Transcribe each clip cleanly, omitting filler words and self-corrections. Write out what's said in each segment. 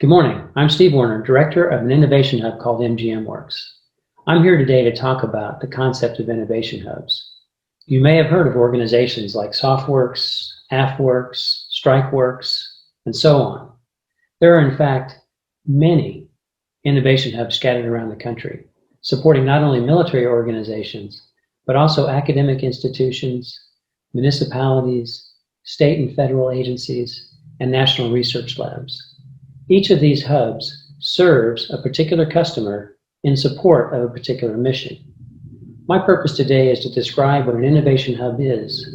Good morning. I'm Steve Werner, Director of an innovation hub called MGM Works. I'm here today to talk about the concept of innovation hubs. You may have heard of organizations like SoftWorks, AFWorks, StrikeWorks, and so on. There are, in fact, many innovation hubs scattered around the country, supporting not only military organizations, but also academic institutions, municipalities, state and federal agencies, and national research labs. Each of these hubs serves a particular customer in support of a particular mission. My purpose today is to describe what an innovation hub is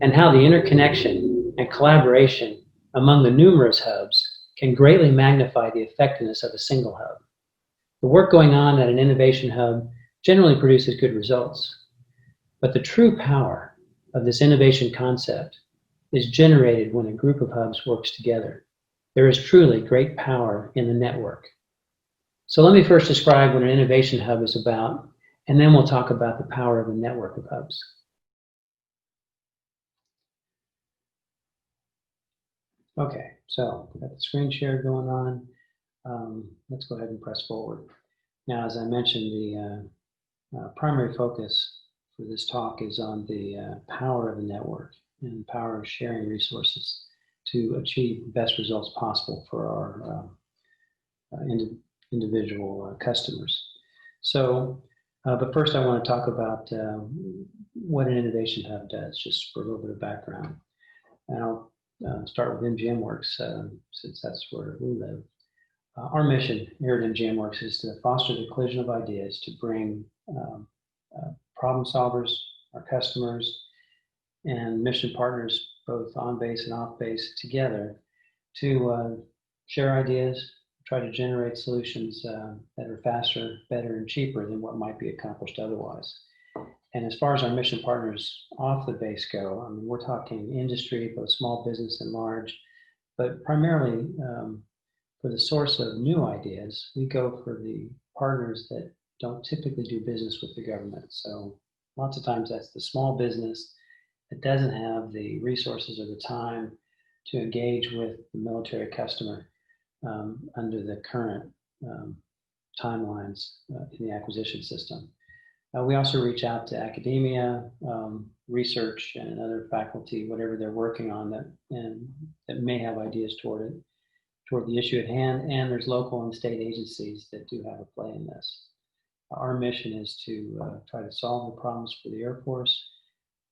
and how the interconnection and collaboration among the numerous hubs can greatly magnify the effectiveness of a single hub. The work going on at an innovation hub generally produces good results, but the true power of this innovation concept is generated when a group of hubs works together. There is truly great power in the network. So let me first describe what an innovation hub is about, and then we'll talk about the power of a network of hubs. Okay, so we've got the screen share going on. Let's go ahead and press forward. Now, as I mentioned, the primary focus for this talk is on the power of the network and the power of sharing resources to achieve the best results possible for our individual customers. So, but first I want to talk about what an innovation hub does, just for a little bit of background. And I'll start with MGM Works, since that's where we live. Our mission here at MGM Works is to foster the collision of ideas to bring problem solvers, our customers, and mission partners, both on base and off base, together to share ideas, try to generate solutions that are faster, better, and cheaper than what might be accomplished otherwise. And as far as our mission partners off the base go, I mean, we're talking industry, both small business and large, but primarily for the source of new ideas, we go for the partners that don't typically do business with the government. So lots of times that's the small business that doesn't have the resources or the time to engage with the military customer under the current timelines in the acquisition system. We also reach out to academia, research, and other faculty, whatever they're working on that may have ideas toward the issue at hand, and there's local and state agencies that do have a play in this. Our mission is to try to solve the problems for the Air Force,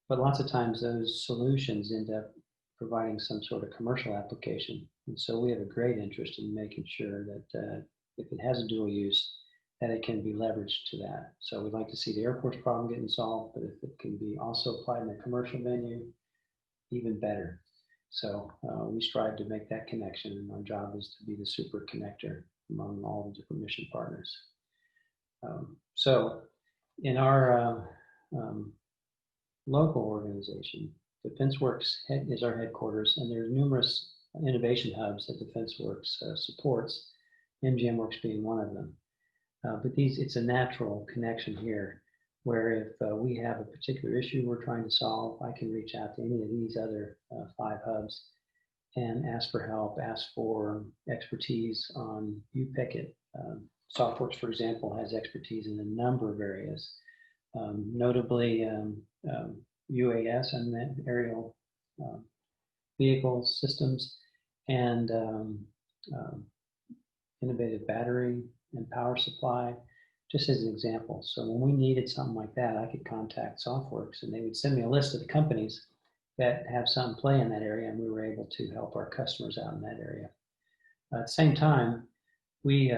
but lots of times those solutions end up providing some sort of commercial application. And so we have a great interest in making sure that if it has a dual use, that it can be leveraged to that. So we'd like to see the Air Force problem getting solved, but if it can be also applied in a commercial venue, even better. So we strive to make that connection, and our job is to be the super connector among all the different mission partners. So in our local organization, Defense Works is our headquarters, and there are numerous innovation hubs that Defense Works supports, MGM Works being one of them. But it's a natural connection here, where if we have a particular issue we're trying to solve, I can reach out to any of these other 5 hubs and ask for help, ask for expertise on, you pick it. SoftWorks, for example, has expertise in a number of areas, notably UAS and aerial vehicle systems, and innovative battery and power supply, just as an example. So when we needed something like that, I could contact SoftWorks, and they would send me a list of the companies that have some play in that area, and we were able to help our customers out in that area. At the same time, we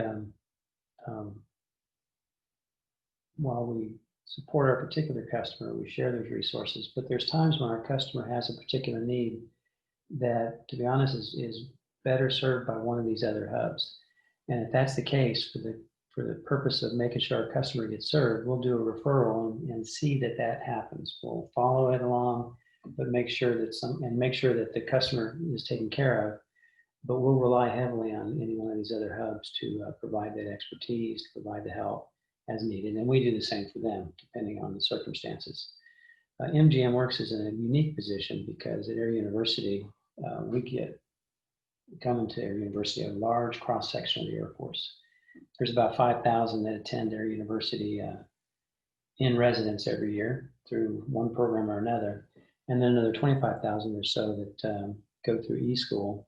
while we support our particular customer, we share those resources, but there's times when our customer has a particular need that, to be honest, is better served by one of these other hubs. And if that's the case, for the purpose of making sure our customer gets served, we'll do a referral and see that happens. We'll follow it along, but make sure that the customer is taken care of. But we'll rely heavily on any one of these other hubs to provide that expertise, to provide the help as needed, and we do the same for them, depending on the circumstances. MGM Works is in a unique position because at Air University, we get coming to Air University, a large cross-section of the Air Force. There's about 5,000 that attend Air University in residence every year through one program or another, and then another 25,000 or so that go through eSchool,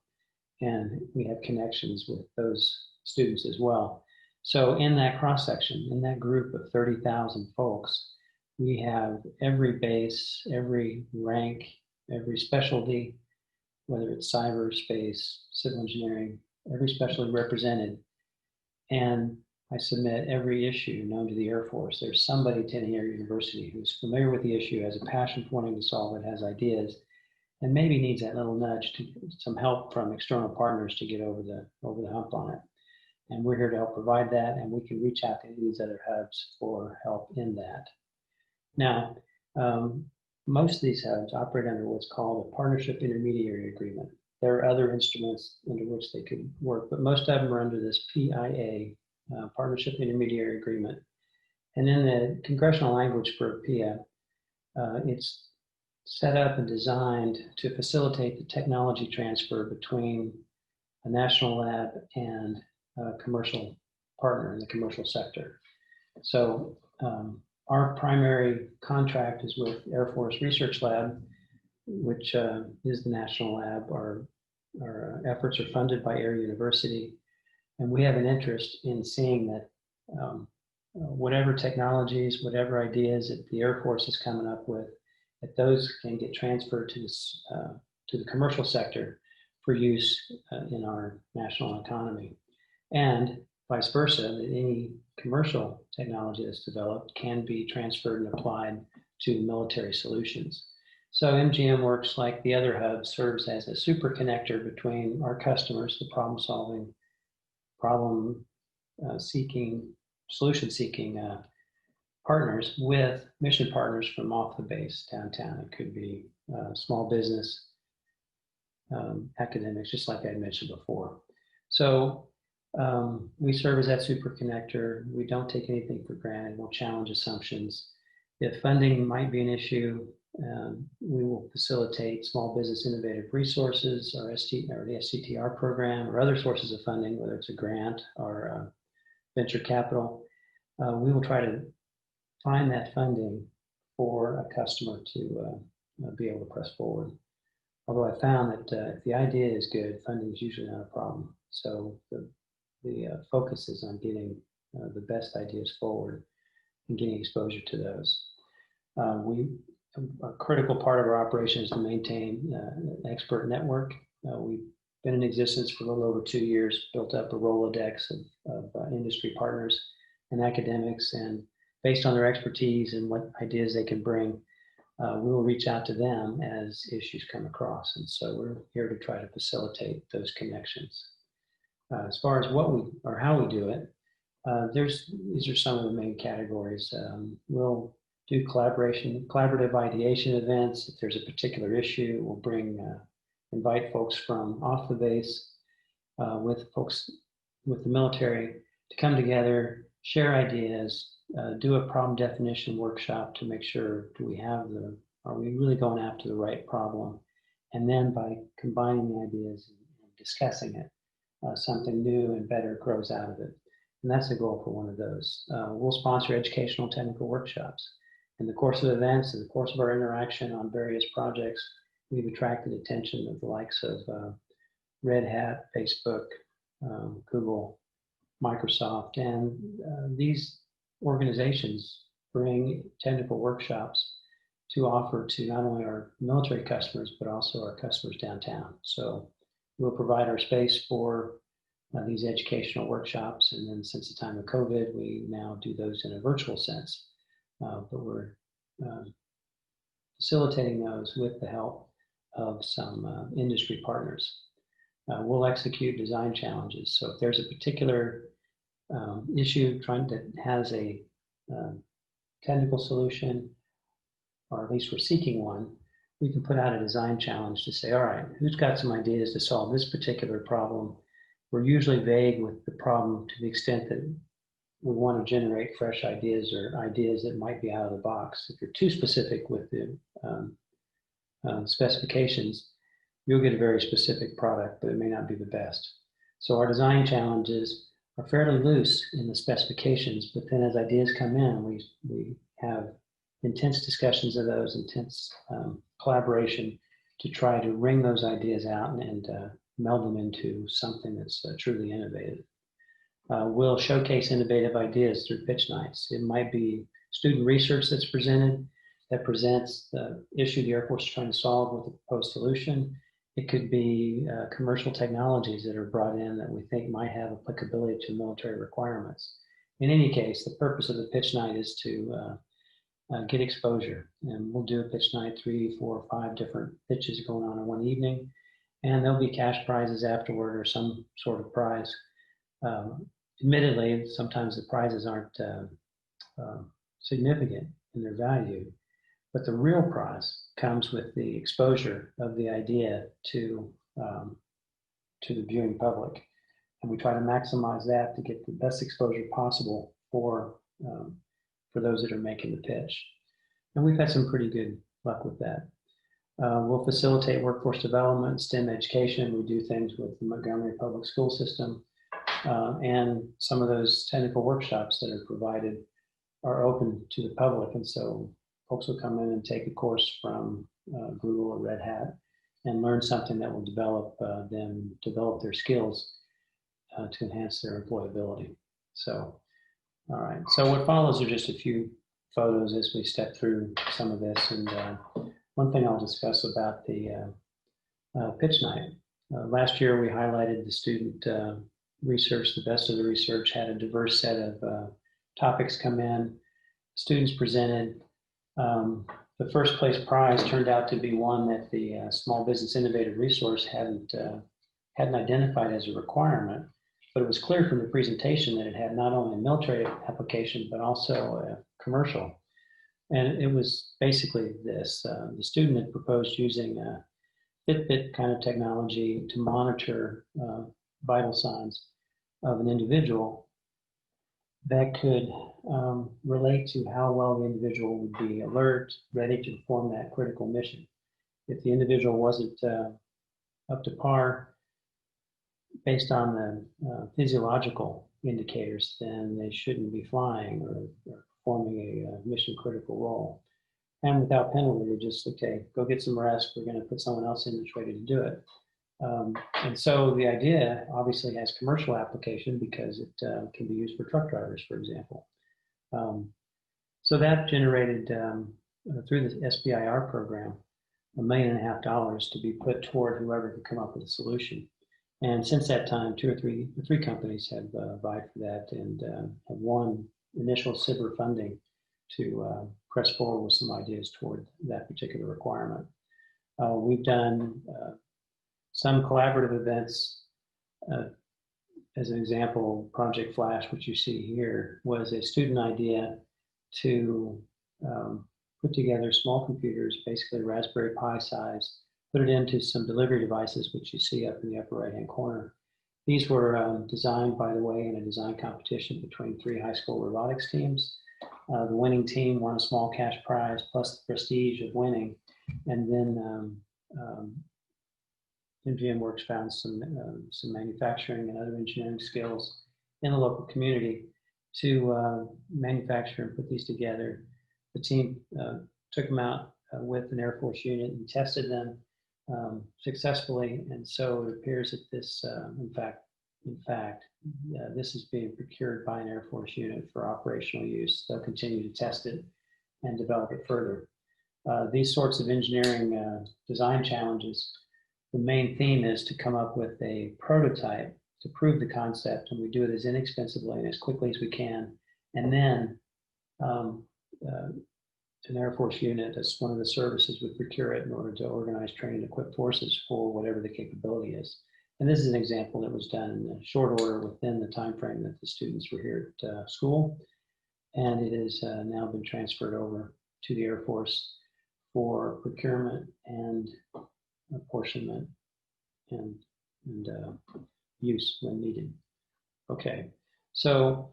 and we have connections with those students as well. So in that cross-section, in that group of 30,000 folks, we have every base, every rank, every specialty, whether it's cyberspace, civil engineering, every specialty represented. And I submit every issue known to the Air Force. There's somebody attending Air University who's familiar with the issue, has a passion for wanting to solve it, has ideas, and maybe needs that little nudge to some help from external partners to get over the hump on it. And we're here to help provide that, and we can reach out to any of these other hubs for help in that. Now, most of these hubs operate under what's called a partnership intermediary agreement. There are other instruments under which they could work, but most of them are under this PIA, Partnership Intermediary Agreement. And in the congressional language for PIA, it's set up and designed to facilitate the technology transfer between a national lab and a commercial partner in the commercial sector. So our primary contract is with Air Force Research Lab, which is the national lab. Our efforts are funded by Air University, and we have an interest in seeing that whatever technologies, whatever ideas that the Air Force is coming up with, that those can get transferred to the commercial sector for use in our national economy, and vice versa, that any commercial technology that's developed can be transferred and applied to military solutions. So MGM works like the other hubs, serves as a super connector between our customers, the problem-solving, problem-seeking, solution-seeking partners, with mission partners from off the base downtown. It could be small business, academics, just like I mentioned before. So we serve as that super connector. We don't take anything for granted. We'll challenge assumptions. If funding might be an issue, we will facilitate small business innovative resources, or the SCTR program, or other sources of funding, whether it's a grant or venture capital. We will try to find that funding for a customer to be able to press forward. Although I found that if the idea is good, funding is usually not a problem. So the focus is on getting the best ideas forward and getting exposure to those. A critical part of our operation is to maintain an expert network. We've been in existence for a little over 2 years, built up a Rolodex of industry partners and academics, and based on their expertise and what ideas they can bring, we will reach out to them as issues come across. And so we're here to try to facilitate those connections. As far as what we, or how we do it, these are some of the main categories. We'll do collaborative ideation events. If there's a particular issue, we'll invite folks from off the base with folks with the military to come together, share ideas, do a problem definition workshop to make sure, are we really going after the right problem? And then by combining the ideas and discussing it, something new and better grows out of it. And that's the goal for one of those. We'll sponsor educational technical workshops. In the course of events, in the course of our interaction on various projects, we've attracted attention of the likes of Red Hat, Facebook, Google, Microsoft, and these organizations bring technical workshops to offer to not only our military customers, but also our customers downtown. So we'll provide our space for these educational workshops. And then since the time of COVID, we now do those in a virtual sense. But we're facilitating those with the help of some industry partners. We'll execute design challenges. So if there's a particular issue that has a technical solution, or at least we're seeking one, we can put out a design challenge to say, all right, who's got some ideas to solve this particular problem? We're usually vague with the problem to the extent that we want to generate fresh ideas or ideas that might be out of the box. If you're too specific with the specifications, you'll get a very specific product, but it may not be the best. So our design challenges are fairly loose in the specifications, but then as ideas come in, we have intense discussions of those, intense collaboration to try to wring those ideas out and meld them into something that's truly innovative. We'll showcase innovative ideas through pitch nights. It might be student research that's presented that presents the issue the Air Force is trying to solve with a proposed solution. It could be commercial technologies that are brought in that we think might have applicability to military requirements. In any case, the purpose of the pitch night is to get exposure. And we'll do a pitch night, 3, 4, 5 different pitches going on in one evening. And there'll be cash prizes afterward or some sort of prize. Admittedly, sometimes the prizes aren't significant in their value, but the real prize comes with the exposure of the idea to the viewing public. And we try to maximize that to get the best exposure possible for those that are making the pitch. And we've had some pretty good luck with that. We'll facilitate workforce development, STEM education. We do things with the Montgomery Public School System. And some of those technical workshops that are provided are open to the public. And so folks will come in and take a course from Google or Red Hat and learn something that will develop their skills to enhance their employability. So, all right. So what follows are just a few photos as we step through some of this. And one thing I'll discuss about the pitch night. Last year we highlighted the student research. The best of the research had a diverse set of topics come in. Students presented. The first place prize turned out to be one that the Small Business Innovative Resource hadn't identified as a requirement, but it was clear from the presentation that it had not only a military application, but also a commercial. And it was basically this. The student had proposed using a Fitbit kind of technology to monitor vital signs of an individual that could relate to how well the individual would be alert, ready to perform that critical mission. If the individual wasn't up to par based on the physiological indicators, then they shouldn't be flying or performing a mission critical role. And without penalty, they just, okay, go get some rest. We're going to put someone else in that's ready to do it. And so the idea obviously has commercial application because it can be used for truck drivers, for example. So that generated, through the SBIR program, $1.5 million to be put toward whoever could come up with a solution. And since that time, three companies have vied for that and have won initial SBIR funding to press forward with some ideas toward that particular requirement. We've done some collaborative events. As an example, Project Flash, which you see here, was a student idea to put together small computers, basically Raspberry Pi size, put it into some delivery devices, which you see up in the upper right-hand corner. These were designed, by the way, in a design competition between 3 high school robotics teams. The winning team won a small cash prize plus the prestige of winning. And then VMworks found some manufacturing and other engineering skills in the local community to manufacture and put these together. The team took them out with an Air Force unit and tested them successfully. And so it appears that this, in fact, this is being procured by an Air Force unit for operational use. They'll continue to test it and develop it further. These sorts of engineering design challenges, the main theme is to come up with a prototype to prove the concept, and we do it as inexpensively and as quickly as we can. And then an Air Force unit, as one of the services, would procure it in order to organize, train, and equip forces for whatever the capability is. And this is an example that was done in short order within the time frame that the students were here at school. And it has now been transferred over to the Air Force for procurement and apportionment and use when needed. Okay, so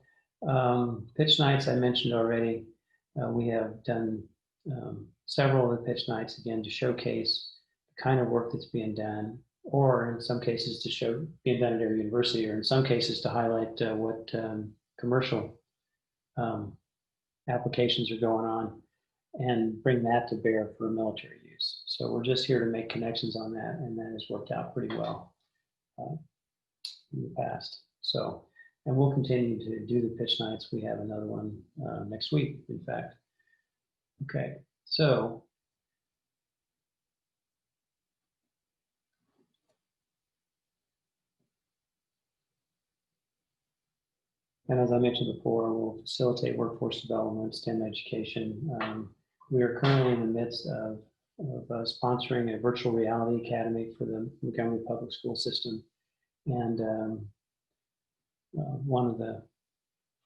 pitch nights I mentioned already. We have done several of the pitch nights, again, to showcase the kind of work that's being done, or in some cases to show being done at every university, or in some cases to highlight what commercial applications are going on and bring that to bear for military use. So we're just here to make connections on that, and that has worked out pretty well in the past. So, and we'll continue to do the pitch nights. We have another one next week, in fact. Okay, so and as I mentioned before, we'll facilitate workforce development, STEM education. We are currently in the midst of sponsoring a virtual reality academy for the Montgomery Public School System, and one of the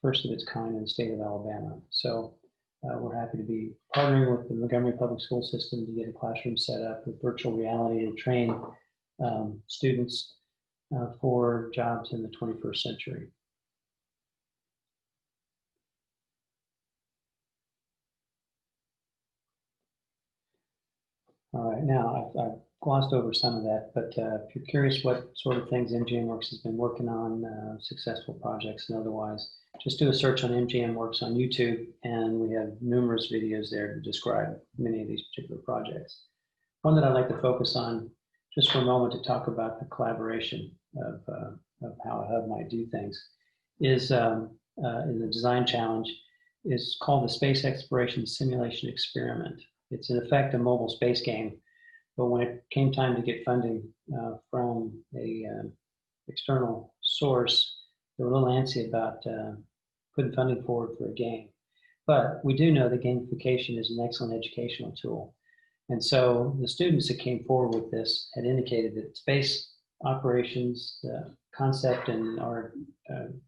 first of its kind in the state of Alabama. So we're happy to be partnering with the Montgomery Public School System to get a classroom set up with virtual reality to train students for jobs in the 21st century. All right, now I've glossed over some of that, but if you're curious what sort of things MGM Works has been working on, successful projects and otherwise, just do a search on MGM Works on YouTube, and we have numerous videos there to describe many of these particular projects. One that I'd like to focus on just for a moment to talk about the collaboration of how a hub might do things is in the design challenge is called the Space Exploration Simulation Experiment. It's in effect a mobile space game, but when it came time to get funding from a external source, they were a little antsy about putting funding forward for a game. But we do know that gamification is an excellent educational tool. And so the students that came forward with this had indicated that space operations, the concept and our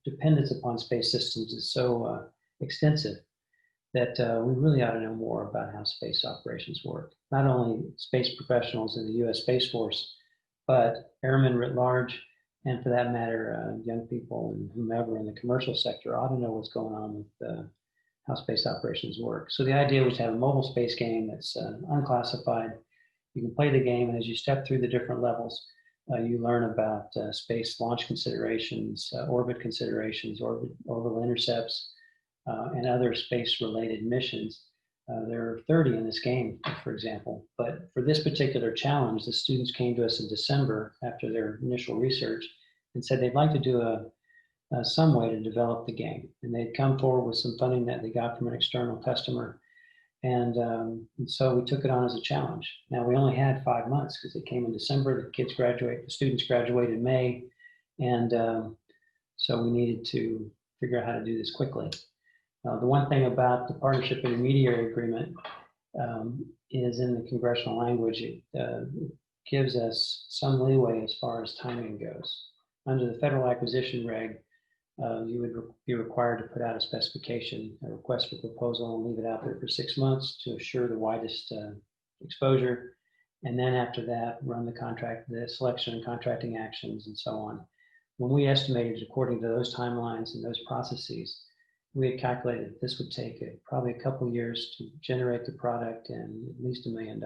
dependence upon space systems is so extensive that we really ought to know more about how space operations work. Not only space professionals in the U.S. Space Force, but airmen writ large, and for that matter, young people and whomever in the commercial sector ought to know what's going on with how space operations work. So the idea was to have a mobile space game that's unclassified. You can play the game, and as you step through the different levels, you learn about space launch considerations, orbit considerations, orbital intercepts, and other space-related missions. There are 30 in this game, for example. But for this particular challenge, the students came to us in December after their initial research and said they'd like to do some way to develop the game. And they'd come forward with some funding that they got from an external customer. And so we took it on as a challenge. Now, we only had 5 months because it came in December. The students graduate in May. And so we needed to figure out how to do this quickly. The one thing about the partnership intermediary agreement is in the congressional language, it gives us some leeway as far as timing goes. Under the federal acquisition reg, you would be required to put out a specification, a request for proposal, and leave it out there for 6 months to assure the widest exposure. And then after that, run the selection and contracting actions and so on. When we estimated according to those timelines and those processes, we had calculated that this would take probably a couple of years to generate the product and at least $1 million.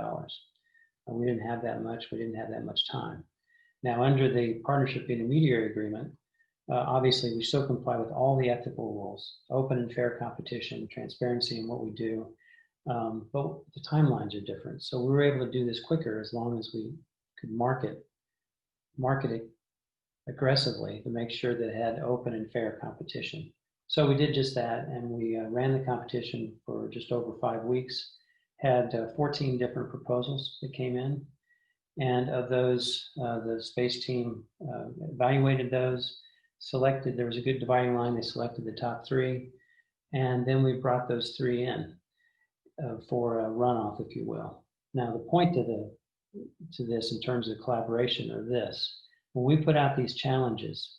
We didn't have that much. We didn't have that much time. Now, under the partnership intermediary agreement, obviously we still comply with all the ethical rules, open and fair competition, transparency in what we do, but the timelines are different. So we were able to do this quicker as long as we could market it aggressively to make sure that it had open and fair competition. So we did just that, and we ran the competition for just over 5 weeks, had 14 different proposals that came in, and of those, the space team evaluated those, selected, there was a good dividing line, they selected the top 3, and then we brought those 3 in for a runoff, if you will. Now, the point to this in terms of collaboration are this: when we put out these challenges,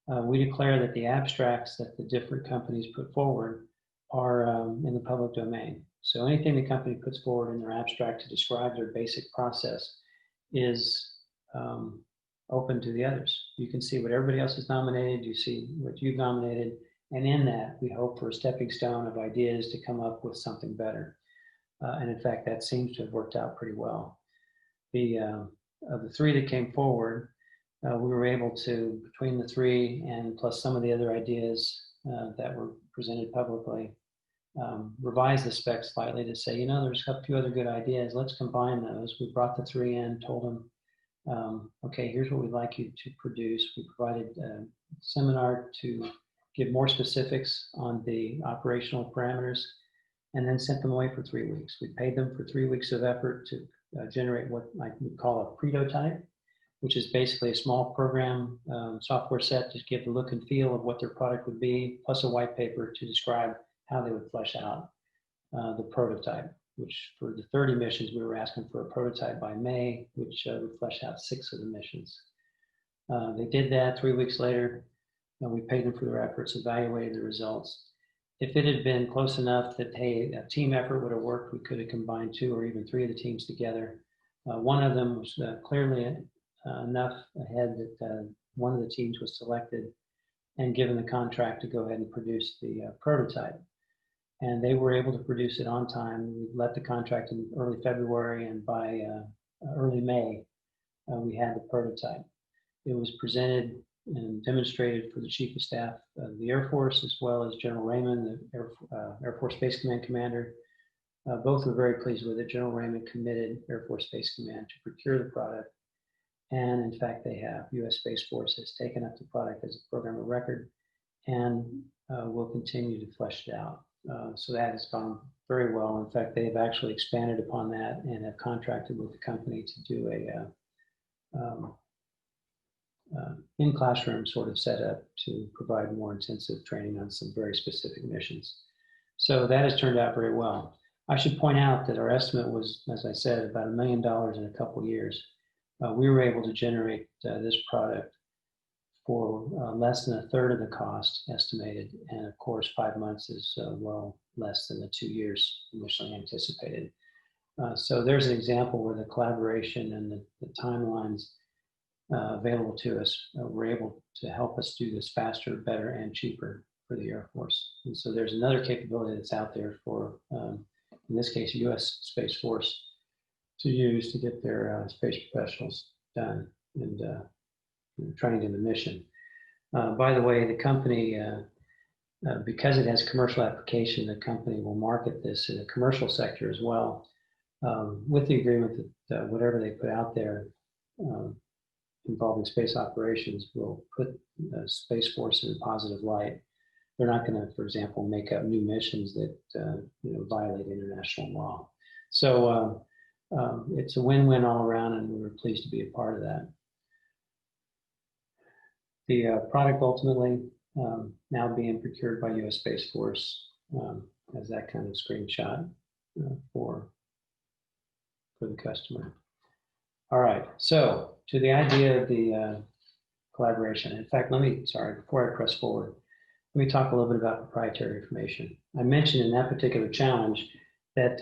we declare that the abstracts that the different companies put forward are in the public domain. So anything the company puts forward in their abstract to describe their basic process is open to the others. You can see what everybody else has nominated, you see what you've nominated, and in that, we hope for a stepping stone of ideas to come up with something better. And in fact, that seems to have worked out pretty well. Of the three that came forward, we were able to, between the three and plus some of the other ideas that were presented publicly, revise the specs slightly to say, you know, there's a few other good ideas. Let's combine those. We brought the three in, told them, okay, here's what we'd like you to produce. We provided a seminar to give more specifics on the operational parameters, and then sent them away for 3 weeks. We paid them for 3 weeks of effort to generate what I would call a prototype, which is basically a small program software set to give the look and feel of what their product would be, plus a white paper to describe how they would flesh out the prototype, which for the 30 missions, we were asking for a prototype by May, which would flesh out 6 of the missions. They did that. 3 weeks later, we paid them for their efforts, evaluated the results. If it had been close enough that, hey, a team effort would have worked, we could have combined 2 or even 3 of the teams together. One of them was clearly enough ahead that one of the teams was selected and given the contract to go ahead and produce the prototype. And they were able to produce it on time. We let the contract in early February, and by early May, we had the prototype. It was presented and demonstrated for the Chief of Staff of the Air Force, as well as General Raymond, the Air Force Space Command Commander. Both were very pleased with it. General Raymond committed Air Force Space Command to procure the product. And in fact, they have. U.S. Space Force has taken up the product as a program of record and will continue to flesh it out. So that has gone very well. In fact, they've actually expanded upon that and have contracted with the company to do a in-classroom sort of setup to provide more intensive training on some very specific missions. So that has turned out very well. I should point out that our estimate was, as I said, about $1 million in a couple of years. We were able to generate this product for less than a third of the cost estimated. And of course, 5 months is well less than the 2 years initially anticipated. So there's an example where the collaboration and the timelines available to us were able to help us do this faster, better, and cheaper for the Air Force. And so there's another capability that's out there for, in this case, U.S. Space Force to use to get their space professionals done and trained in the mission. By the way, the company, because it has commercial application, the company will market this in the commercial sector as well, with the agreement that whatever they put out there involving space operations will put the Space Force in a positive light. They're not going to, for example, make up new missions that violate international law. So it's a win-win all around, and we were pleased to be a part of that. The product ultimately now being procured by U.S. Space Force as that kind of screenshot for the customer. All right, so to the idea of the collaboration. In fact, before I press forward, let me talk a little bit about proprietary information. I mentioned in that particular challenge that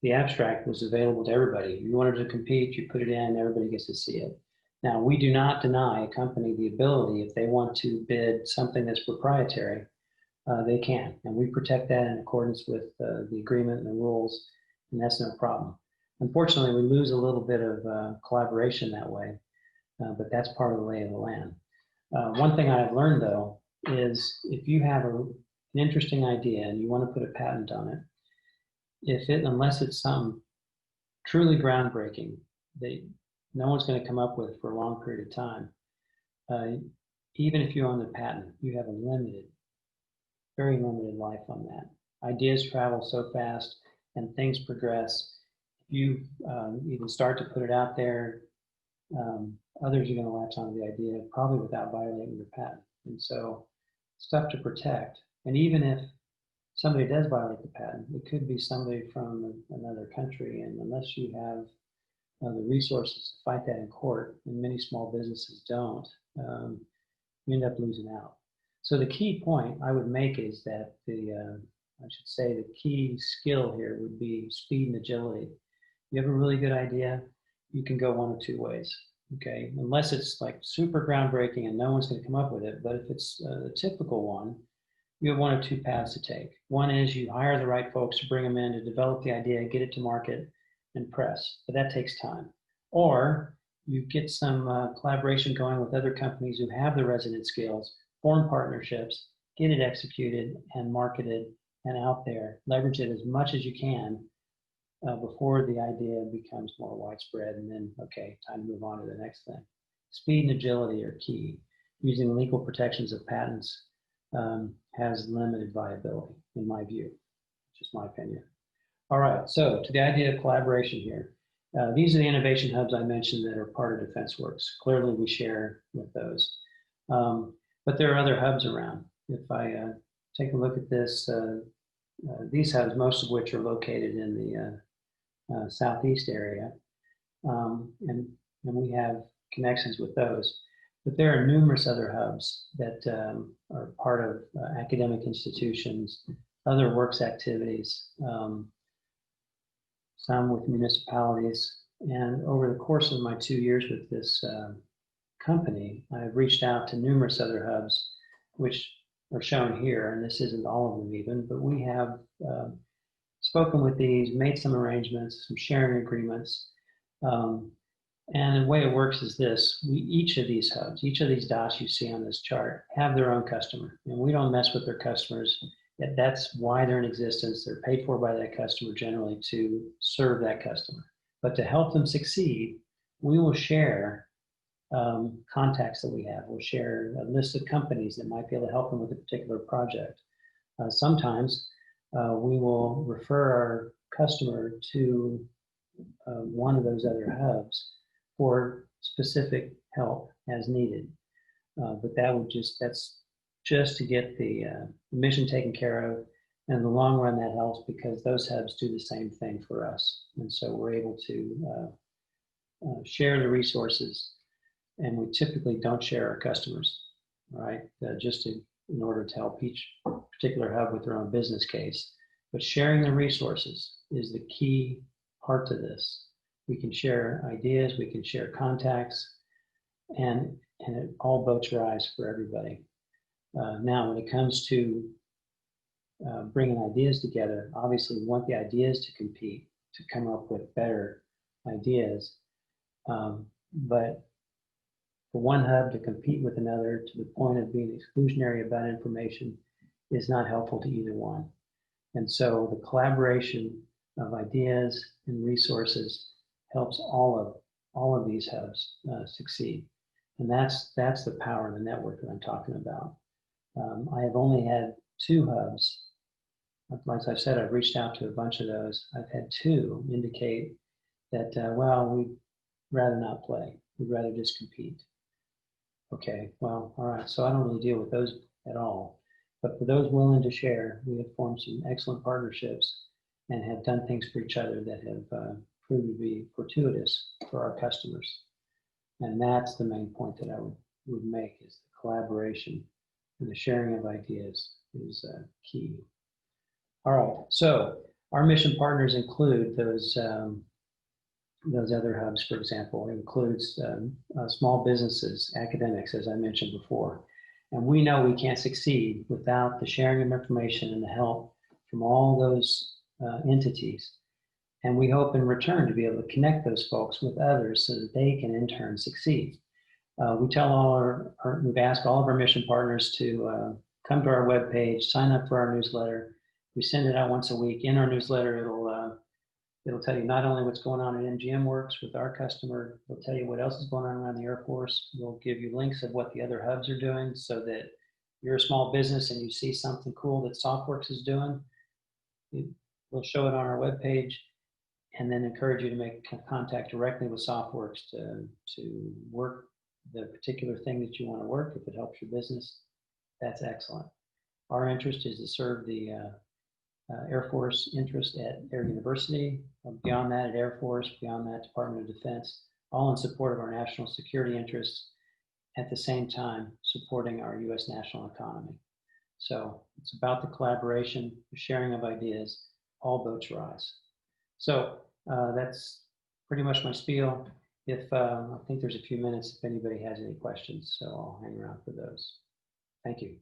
the abstract was available to everybody. If you wanted to compete, you put it in, everybody gets to see it. Now, we do not deny a company the ability, if they want to bid something that's proprietary, they can. And we protect that in accordance with the agreement and the rules, and that's no problem. Unfortunately, we lose a little bit of collaboration that way, but that's part of the lay of the land. One thing I've learned, though, is if you have an interesting idea and you want to put a patent on it, unless it's something truly groundbreaking that no one's going to come up with for a long period of time, even if you own the patent, you have a very limited life on that. Ideas travel so fast and things progress. If you even start to put it out there, others are going to latch onto the idea, probably without violating the patent. And so it's tough to protect. And even if somebody does violate the patent, it could be somebody from another country, and unless you have the resources to fight that in court, and many small businesses don't, you end up losing out. So the key point I would make is that the key skill here would be speed and agility. You have a really good idea, you can go one of two ways, okay? Unless it's like super groundbreaking and no one's going to come up with it, but if it's a typical one, you have one of two paths to take. One is you hire the right folks to bring them in to develop the idea, get it to market, and press, but that takes time. Or you get some collaboration going with other companies who have the resident skills, form partnerships, get it executed and marketed and out there. Leverage it as much as you can before the idea becomes more widespread, and then, okay, time to move on to the next thing. Speed and agility are key. Using legal protections of patents has limited viability, in my view, just my opinion. All right, so to the idea of collaboration here. These are the innovation hubs I mentioned that are part of DefenseWorks. Clearly, we share with those. But there are other hubs around. If I take a look at this, these hubs, most of which are located in the Southeast area, and we have connections with those. But there are numerous other hubs that are part of academic institutions, other works activities, some with municipalities. And over the course of my 2 years with this company, I've reached out to numerous other hubs, which are shown here, and this isn't all of them even, but we have spoken with these, made some arrangements, some sharing agreements. And the way it works is this: each of these hubs, each of these dots you see on this chart have their own customer, and we don't mess with their customers. That's why they're in existence. They're paid for by that customer generally to serve that customer. But to help them succeed, we will share contacts that we have. We'll share a list of companies that might be able to help them with a particular project. Sometimes we will refer our customer to one of those other hubs for specific help as needed. But that's just to get the mission taken care of. And in the long run, that helps because those hubs do the same thing for us. And so we're able to share the resources, and we typically don't share our customers, right? In order to help each particular hub with their own business case. But sharing the resources is the key part to this. We can share ideas, we can share contacts, and it all boats rise for everybody. Now, when it comes to bringing ideas together, obviously we want the ideas to compete, to come up with better ideas. But for one hub to compete with another to the point of being exclusionary about information is not helpful to either one. And so the collaboration of ideas and resources helps all of these hubs succeed. And that's the power of the network that I'm talking about. I have only had 2 hubs. As I've said, I've reached out to a bunch of those. I've had 2 indicate that, well, we'd rather not play. We'd rather just compete. Okay, well, all right. So I don't really deal with those at all. But for those willing to share, we have formed some excellent partnerships and have done things for each other that have proved to be fortuitous for our customers. And that's the main point that I would make, is the collaboration and the sharing of ideas is key. All right, so our mission partners include those other hubs, for example. It includes small businesses, academics, as I mentioned before. And we know we can't succeed without the sharing of information and the help from all those entities. And we hope in return to be able to connect those folks with others so that they can in turn succeed. We've asked all of our mission partners to come to our webpage, sign up for our newsletter. We send it out once a week. In our newsletter, it'll tell you not only what's going on at MGM Works with our customer, it'll tell you what else is going on around the Air Force. We'll give you links of what the other hubs are doing so that you're a small business and you see something cool that SoftWorks is doing. We'll show it on our webpage and then encourage you to make contact directly with SoftWorks to work the particular thing that you want to work. If it helps your business, that's excellent. Our interest is to serve the Air Force interest at Air University, beyond that at Air Force, beyond that Department of Defense, all in support of our national security interests, at the same time supporting our U.S. national economy. So it's about the collaboration, the sharing of ideas, all boats rise. So that's pretty much my spiel. I think there's a few minutes if anybody has any questions, so I'll hang around for those. Thank you.